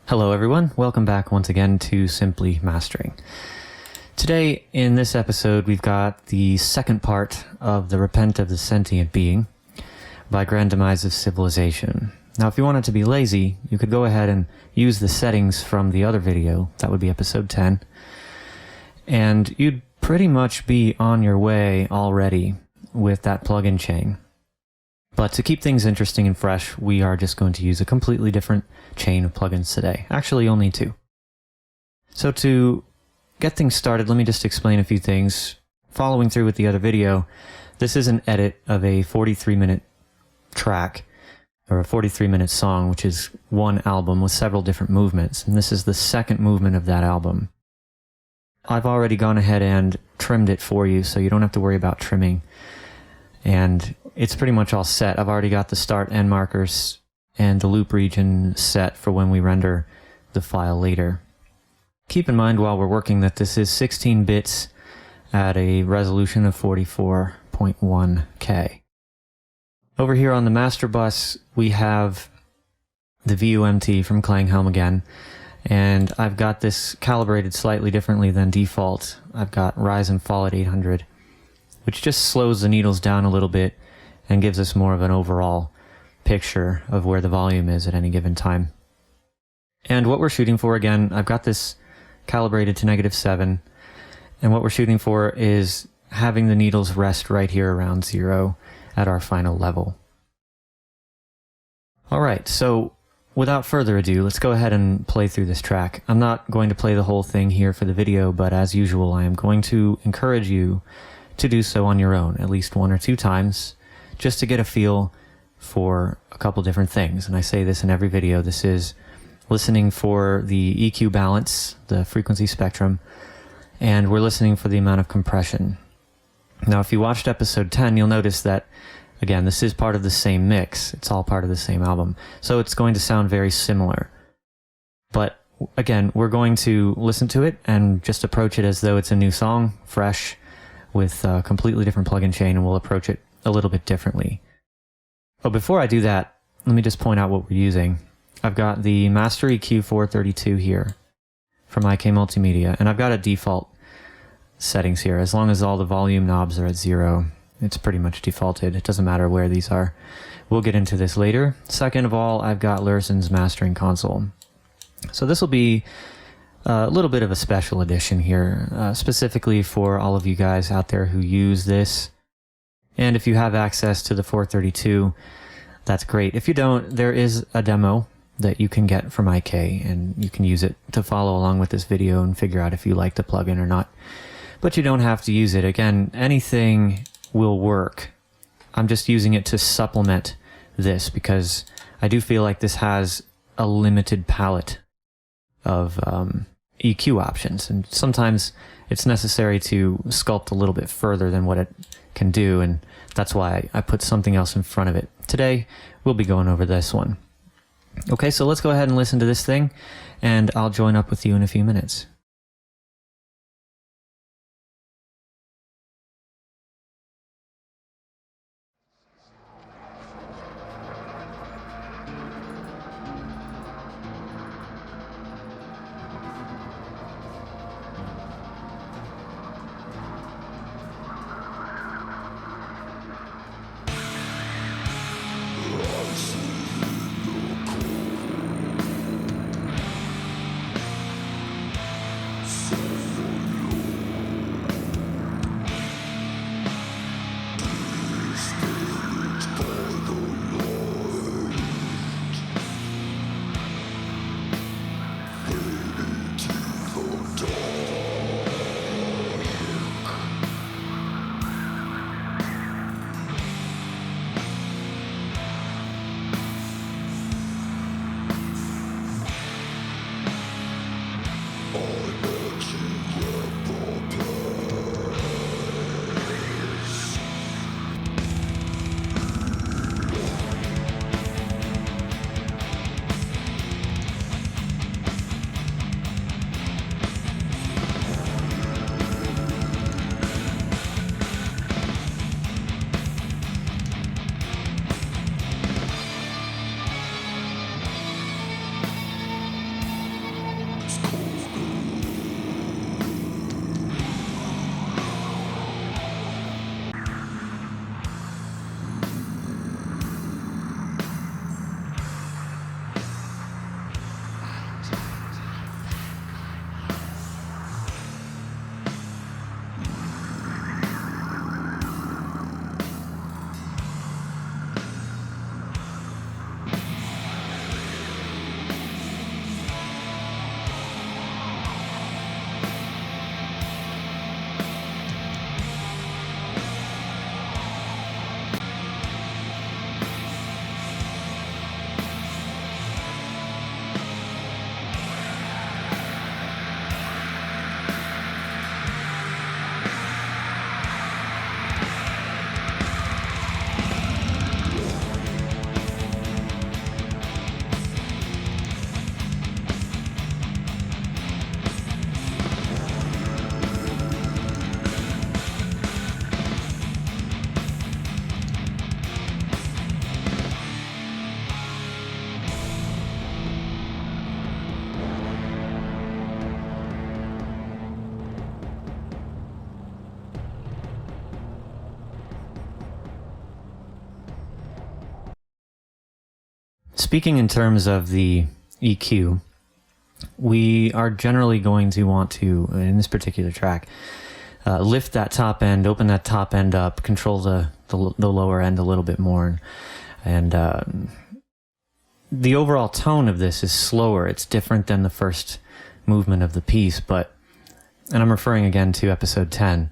Hello everyone, welcome back once again to Simply Mastering. Today, in this episode, we've got the second part of the Repent of the Sentient Being by Grand Demise of Civilization. Now, if you wanted to be lazy, you could go ahead and use the settings from the other video, that would be episode 10, and you'd pretty much be on your way already with that plugin chain. But to keep things interesting and fresh, we are just going to use a completely different chain of plugins today. Actually, only two. So to get things started, let me just explain a few things. Following through with the other video, this is an edit of a 43-minute track, or a 43-minute song, which is one album with several different movements. And this is the second movement of that album. I've already gone ahead and trimmed it for you, so you don't have to worry about trimming. And it's pretty much all set. I've already got the start end markers and the loop region set for when we render the file later. Keep in mind while we're working that this is 16 bits at a resolution of 44.1K. Over here on the master bus, we have the VUMT from Klanghelm again, and I've got this calibrated slightly differently than default. I've got rise and fall at 800, which just slows the needles down a little bit and gives us more of an overall picture of where the volume is at any given time. And what we're shooting for, again, I've got this calibrated to -7, and what we're shooting for is having the needles rest right here around 0 at our final level. Alright, so without further ado, let's go ahead and play through this track. I'm not going to play the whole thing here for the video, but as usual, I am going to encourage you to do so on your own, at least 1 or 2 times, just to get a feel for a couple different things. And I say this in every video. This is listening for the EQ balance, the frequency spectrum, and we're listening for the amount of compression. Now, if you watched episode 10, you'll notice that, again, this is part of the same mix. It's all part of the same album. So it's going to sound very similar. But again, we're going to listen to it and just approach it as though it's a new song, fresh, with a completely different plugin chain, and we'll approach it a little bit differently. But before I do that, let me just point out what we're using. I've got the Master EQ 432 here from IK Multimedia, and I've got a default settings here. As long as all the volume knobs are at 0, it's pretty much defaulted. It doesn't matter where these are. We'll get into this later. Second of all, I've got Lurssen's mastering console. So this will be a little bit of a special edition here, specifically for all of you guys out there who use this. And if you have access to the 432, that's great. If you don't, there is a demo that you can get from IK, and you can use it to follow along with this video and figure out if you like the plugin or not. But you don't have to use it. Again, anything will work. I'm just using it to supplement this because I do feel like this has a limited palette of EQ options, and sometimes it's necessary to sculpt a little bit further than what it can do, and that's why I put something else in front of it. Today, we'll be going over this one. Okay, so let's go ahead and listen to this thing, and I'll join up with you in a few minutes. speaking in terms of the EQ, we are generally going to want to, in this particular track, lift that top end, open that top end up, control the lower end a little bit more. And the overall tone of this is slower. It's different than the first movement of the piece, and I'm referring again to episode 10.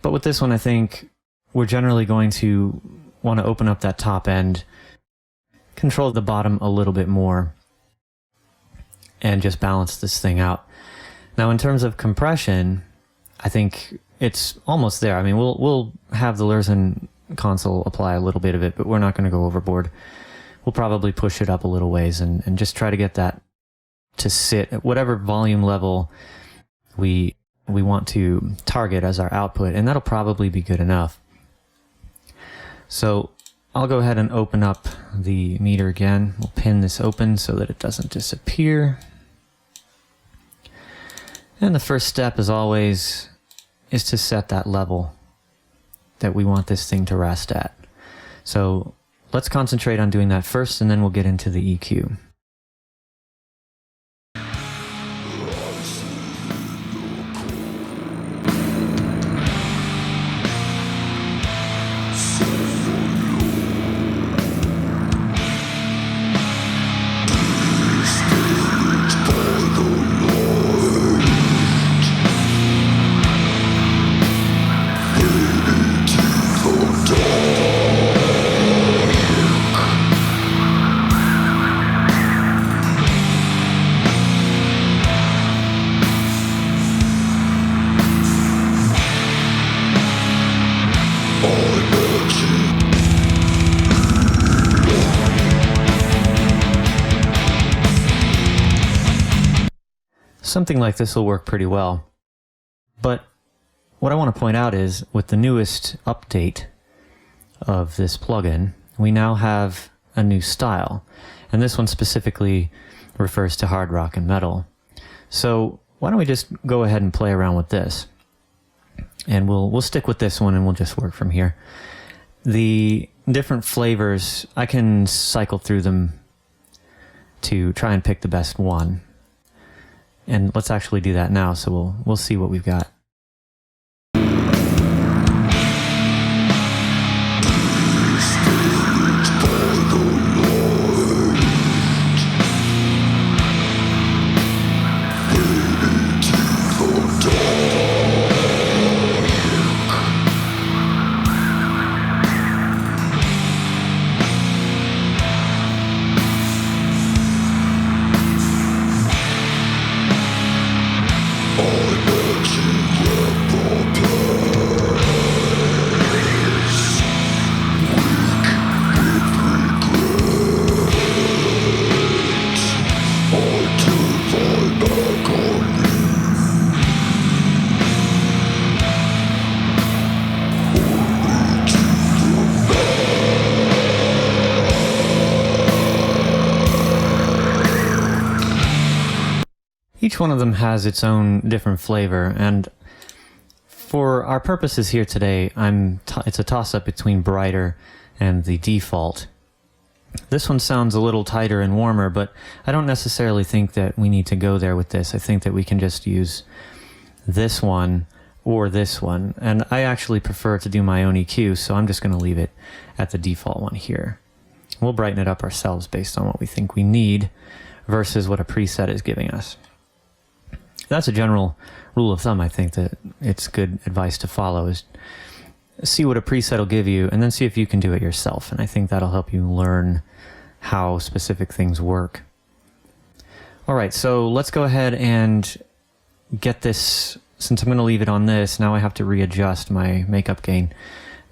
But with this one, I think we're generally going to want to open up that top end, control the bottom a little bit more, and just balance this thing out. Now, in terms of compression, I think it's almost there. I mean, we'll have the Lurssen console apply a little bit of it, but we're not going to go overboard. We'll probably push it up a little ways and just try to get that to sit at whatever volume level we want to target as our output, and that'll probably be good enough. So I'll go ahead and open up the meter again. We'll pin this open so that it doesn't disappear. And the first step, as always, is to set that level that we want this thing to rest at. So let's concentrate on doing that first, and then we'll get into the EQ. Something like this will work pretty well. But what I want to point out is, with the newest update of this plugin, we now have a new style. And this one specifically refers to hard rock and metal. So why don't we just go ahead and play around with this? And we'll stick with this one, and we'll just work from here. The different flavors, I can cycle through them to try and pick the best one. And let's actually do that now, so we'll see what we've got. Each one of them has its own different flavor, and for our purposes here today, it's a toss-up between brighter and the default. This one sounds a little tighter and warmer, but I don't necessarily think that we need to go there with this. I think that we can just use this one or this one, and I actually prefer to do my own EQ, so I'm just going to leave it at the default one here. We'll brighten it up ourselves based on what we think we need versus what a preset is giving us. That's a general rule of thumb. I think that it's good advice to follow, is see what a preset will give you and then see if you can do it yourself. And I think that'll help you learn how specific things work. All right, so let's go ahead and get this. Since I'm going to leave it on this, now I have to readjust my makeup gain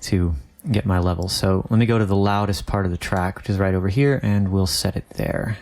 to get my level. So let me go to the loudest part of the track, which is right over here, and we'll set it there.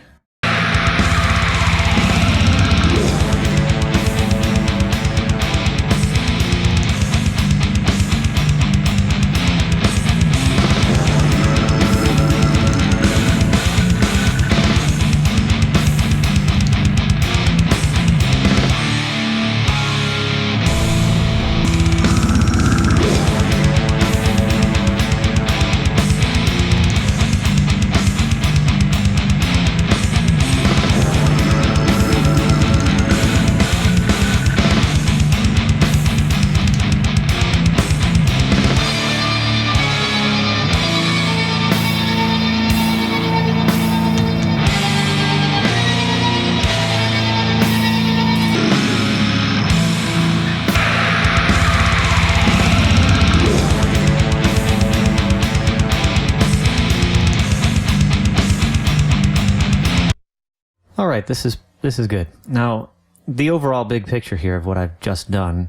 All right, this is good. Now, the overall big picture here of what I've just done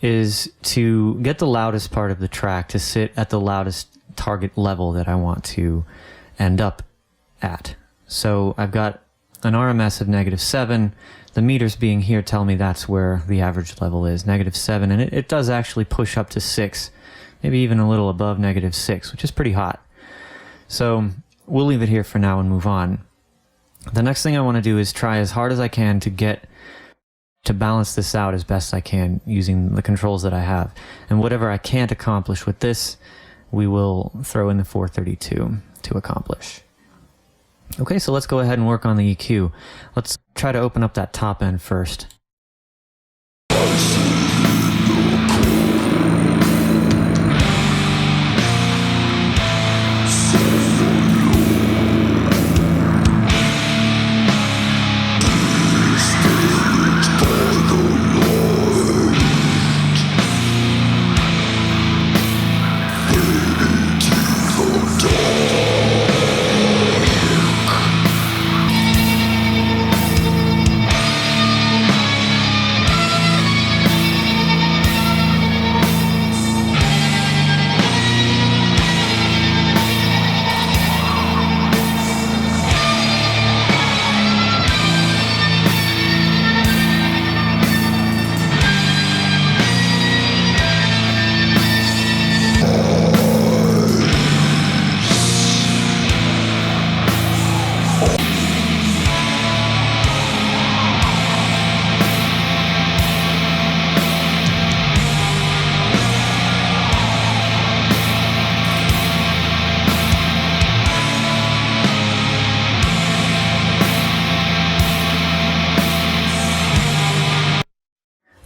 is to get the loudest part of the track to sit at the loudest target level that I want to end up at. So I've got an RMS of -7. The meters being here tell me that's where the average level is, -7, and it does actually push up to 6, maybe even a little above -6, which is pretty hot. So we'll leave it here for now and move on. The next thing I want to do is try as hard as I can to balance this out as best I can using the controls that I have. And whatever I can't accomplish with this, we will throw in the 432 to accomplish. Okay, so let's go ahead and work on the EQ. Let's try to open up that top end first.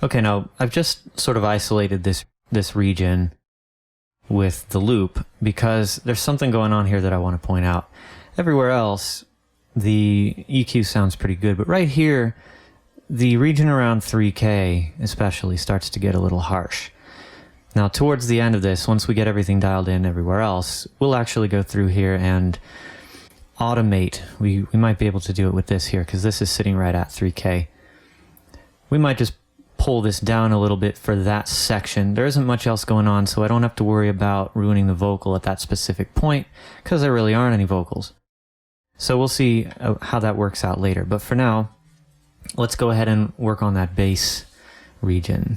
Okay, now I've just sort of isolated this region with the loop because there's something going on here that I want to point out. Everywhere else, the EQ sounds pretty good, but right here, the region around 3K especially starts to get a little harsh. Now, towards the end of this, once we get everything dialed in everywhere else, we'll actually go through here and automate. We might be able to do it with this here because this is sitting right at 3K. We might just pull this down a little bit for that section. There isn't much else going on, so I don't have to worry about ruining the vocal at that specific point because there really aren't any vocals. So we'll see how that works out later. But for now, let's go ahead and work on that bass region.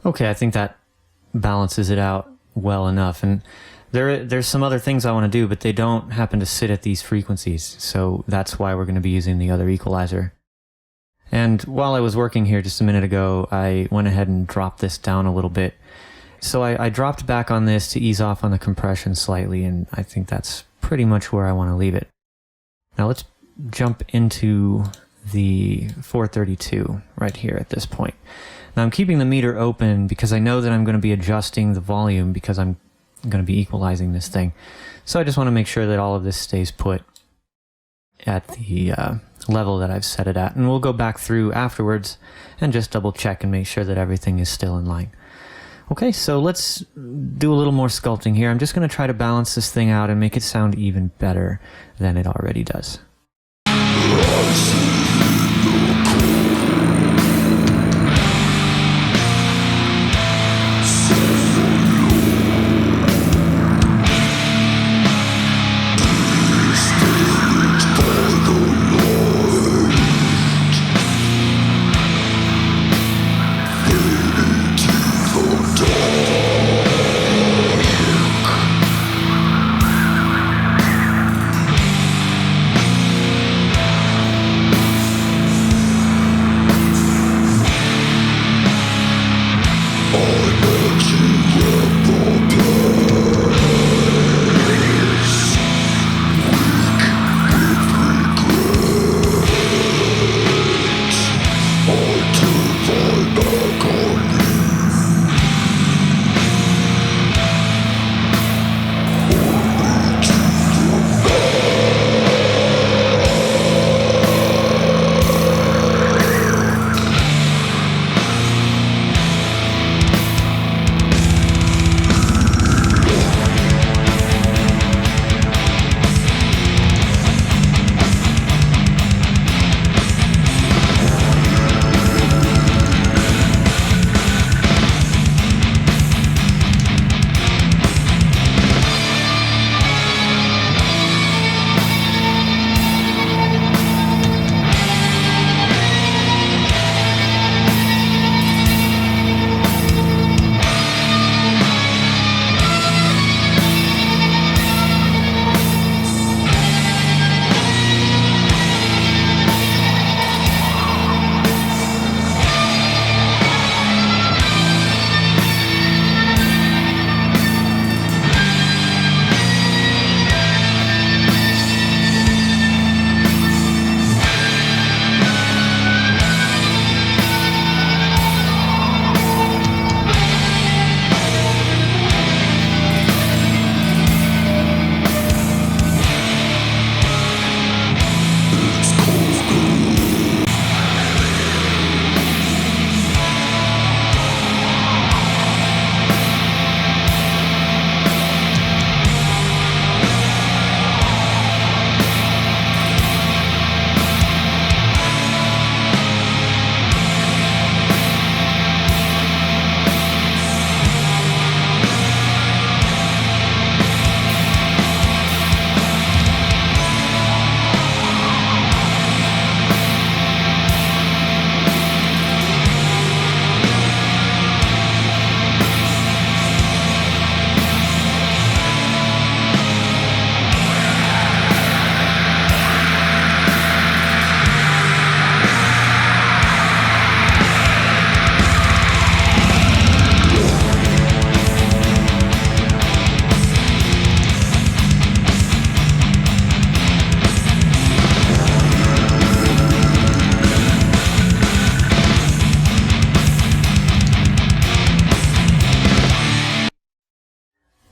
Okay, I think that balances it out well enough. And there's some other things I want to do, but they don't happen to sit at these frequencies. So that's why we're going to be using the other equalizer. And while I was working here just a minute ago, I went ahead and dropped this down a little bit. So I dropped back on this to ease off on the compression slightly, and I think that's pretty much where I want to leave it. Now let's jump into the 432 right here at this point. Now I'm keeping the meter open because I know that I'm going to be adjusting the volume because I'm going to be equalizing this thing. So I just want to make sure that all of this stays put at the level that I've set it at. And we'll go back through afterwards and just double check and make sure that everything is still in line. Okay, so let's do a little more sculpting here. I'm just going to try to balance this thing out and make it sound even better than it already does.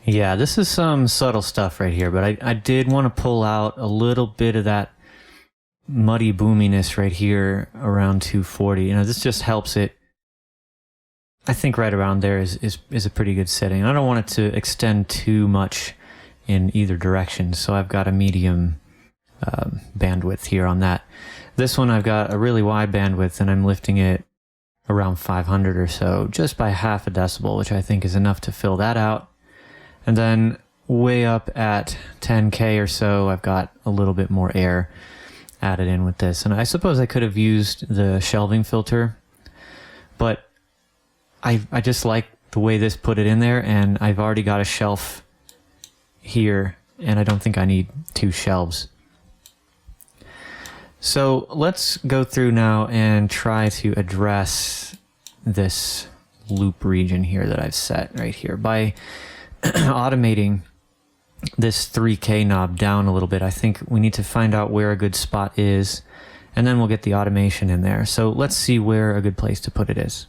Yeah, this is some subtle stuff right here, but I did want to pull out a little bit of that muddy boominess right here around 240. You know, this just helps it. I think right around there is a pretty good setting. I don't want it to extend too much in either direction, so I've got a medium bandwidth here on that. This one I've got a really wide bandwidth, and I'm lifting it around 500 or so, just by half a decibel, which I think is enough to fill that out. And then way up at 10K or so, I've got a little bit more air added in with this. And I suppose I could have used the shelving filter, but I just like the way this put it in there, and I've already got a shelf here, and I don't think I need two shelves. So let's go through now and try to address this loop region here that I've set right here by automating this 3K knob down a little bit. I think we need to find out where a good spot is, and then we'll get the automation in there. So let's see where a good place to put it is.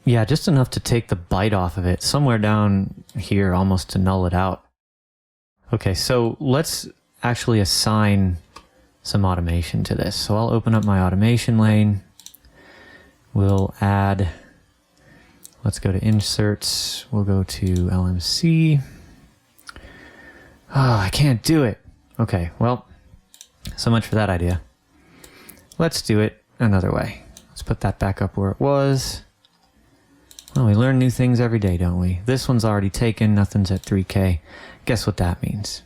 Yeah, just enough to take the bite off of it. Somewhere down here, almost to null it out. Okay, so let's actually assign some automation to this. So I'll open up my automation lane. We'll add, let's go to inserts. We'll go to LMC. Oh, I can't do it. Okay, well, so much for that idea. Let's do it another way. Let's put that back up where it was. Well, we learn new things every day, don't we? This one's already taken, nothing's at 3K. Guess what that means?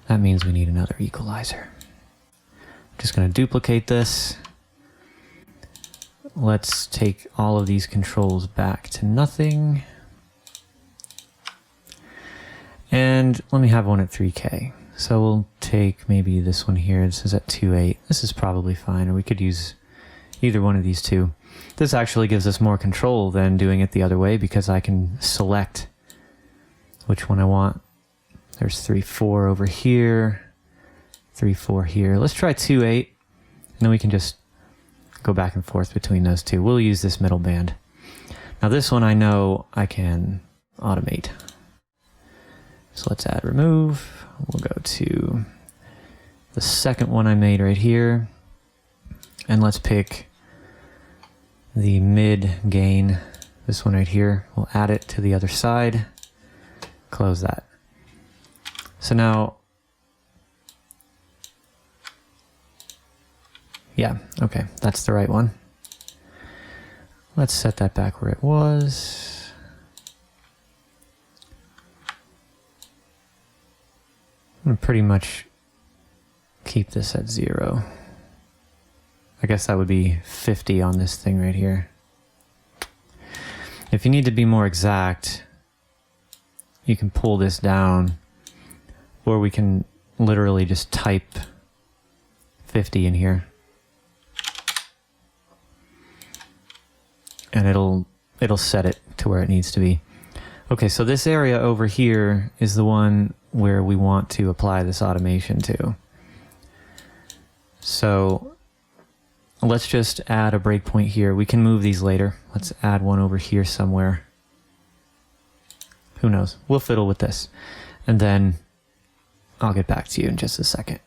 That means we need another equalizer. I'm just going to duplicate this. Let's take all of these controls back to nothing. And let me have one at 3K. So we'll take maybe this one here. This is at 2.8. This is probably fine, or we could use either one of these two. This actually gives us more control than doing it the other way, because I can select which one I want. There's 3.4 over here, 3.4 here. Let's try 2.8, and then we can just go back and forth between those two. We'll use this middle band. Now this one I know I can automate. So let's add remove. We'll go to the second one I made right here, and let's pick the mid gain, this one right here. We'll add it to the other side, close that. So now, yeah, okay, that's the right one. Let's set that back where it was. I'm gonna pretty much keep this at 0. I guess that would be 50 on this thing right here. If you need to be more exact, you can pull this down, or we can literally just type 50 in here. And it'll set it to where it needs to be. Okay, so this area over here is the one where we want to apply this automation to. So let's just add a breakpoint here. We can move these later. Let's add one over here somewhere. Who knows? We'll fiddle with this. And then I'll get back to you in just a second.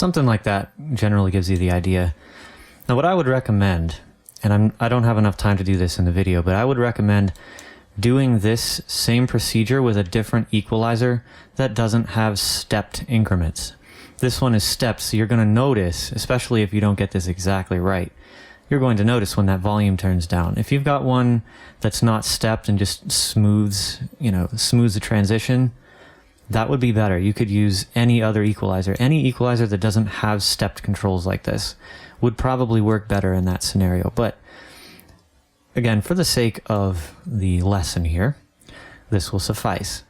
Something like that generally gives you the idea. Now what I would recommend, and I don't have enough time to do this in the video, but I would recommend doing this same procedure with a different equalizer that doesn't have stepped increments. This one is stepped, so you're going to notice, especially if you don't get this exactly right, you're going to notice when that volume turns down. If you've got one that's not stepped and just smooths the transition, that would be better. You could use any other equalizer. Any equalizer that doesn't have stepped controls like this would probably work better in that scenario. But again, for the sake of the lesson here, this will suffice.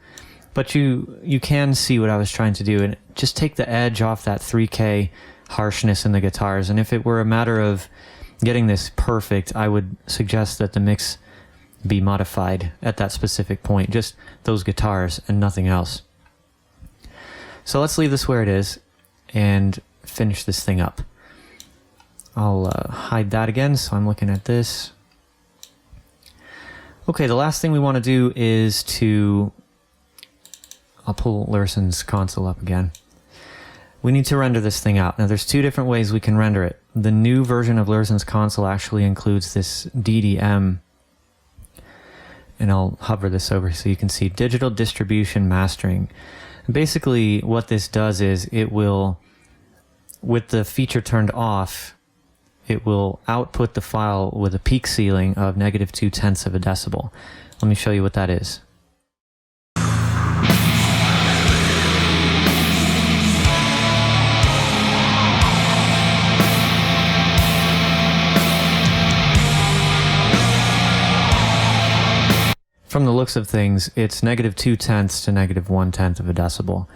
But you can see what I was trying to do, and just take the edge off that 3K harshness in the guitars. And if it were a matter of getting this perfect, I would suggest that the mix be modified at that specific point, just those guitars and nothing else. So let's leave this where it is and finish this thing up. I'll hide that again, so I'm looking at this. Okay, the last thing we want to do is I'll pull Lurssen's console up again. We need to render this thing out. Now there's two different ways we can render it. The new version of Lurssen's console actually includes this DDM, and I'll hover this over so you can see Digital Distribution Mastering. Basically what this does is it will, with the feature turned off, it will output the file with a peak ceiling of -0.2 of a decibel. Let me show you what that is. From the looks of things, it's -0.2 to -0.1 of a decibel.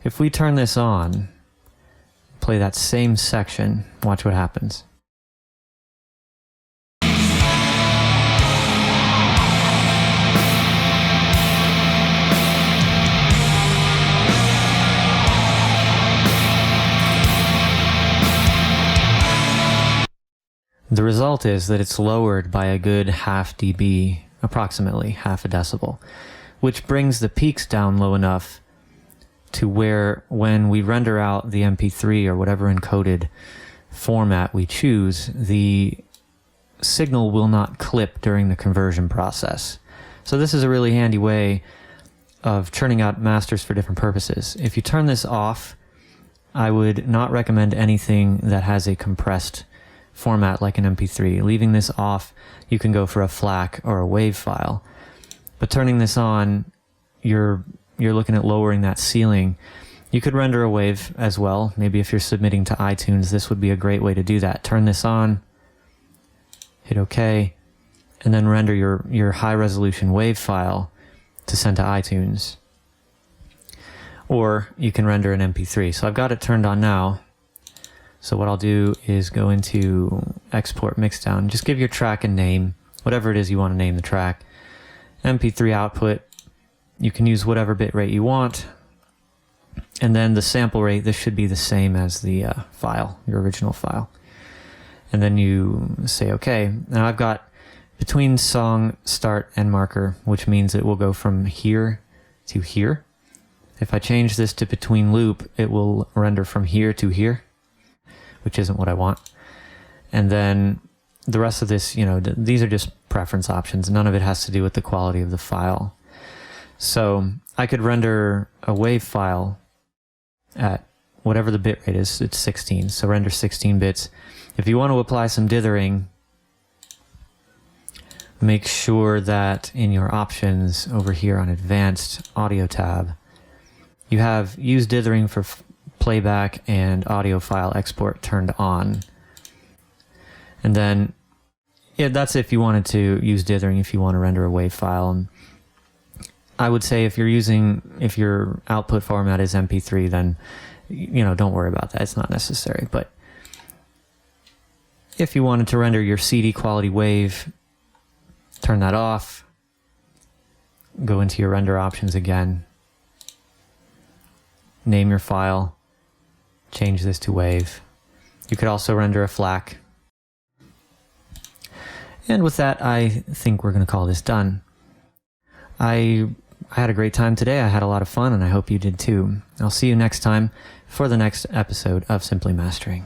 If we turn this on, play that same section, watch what happens. The result is that it's lowered by a good half dB, approximately half a decibel, which brings the peaks down low enough to where when we render out the MP3 or whatever encoded format we choose, the signal will not clip during the conversion process. So this is a really handy way of churning out masters for different purposes. If you turn this off, I would not recommend anything that has a compressed format like an MP3. Leaving this off, you can go for a FLAC or a WAV file. But turning this on, you're looking at lowering that ceiling. You could render a WAV as well. Maybe if you're submitting to iTunes, this would be a great way to do that. Turn this on, hit OK, and then render your high-resolution WAV file to send to iTunes. Or you can render an MP3. So I've got it turned on now. So what I'll do is go into Export Mixdown. Just give your track a name, whatever it is you want to name the track. MP3 output, you can use whatever bit rate you want. And then the sample rate, this should be the same as the file, your original file. And then you say OK. Now I've got between song start and marker, which means it will go from here to here. If I change this to between loop, it will render from here to here, which isn't what I want. And then the rest of this, these are just preference options. None of it has to do with the quality of the file. So I could render a WAV file at whatever the bit rate is. It's 16, so render 16 bits. If you want to apply some dithering, make sure that in your options over here on Advanced Audio tab, you have Use Dithering for playback and audio file export turned on. And then, yeah, that's if you wanted to use dithering, if you want to render a WAV file. And I would say if your output format is MP3, then, don't worry about that. It's not necessary. But if you wanted to render your CD quality WAV, turn that off, go into your render options again, name your file, change this to WAV. You could also render a FLAC. And with that, I think we're going to call this done. I I had a great time today. I had a lot of fun, and I hope you did too. I'll see you next time for the next episode of Simply Mastering.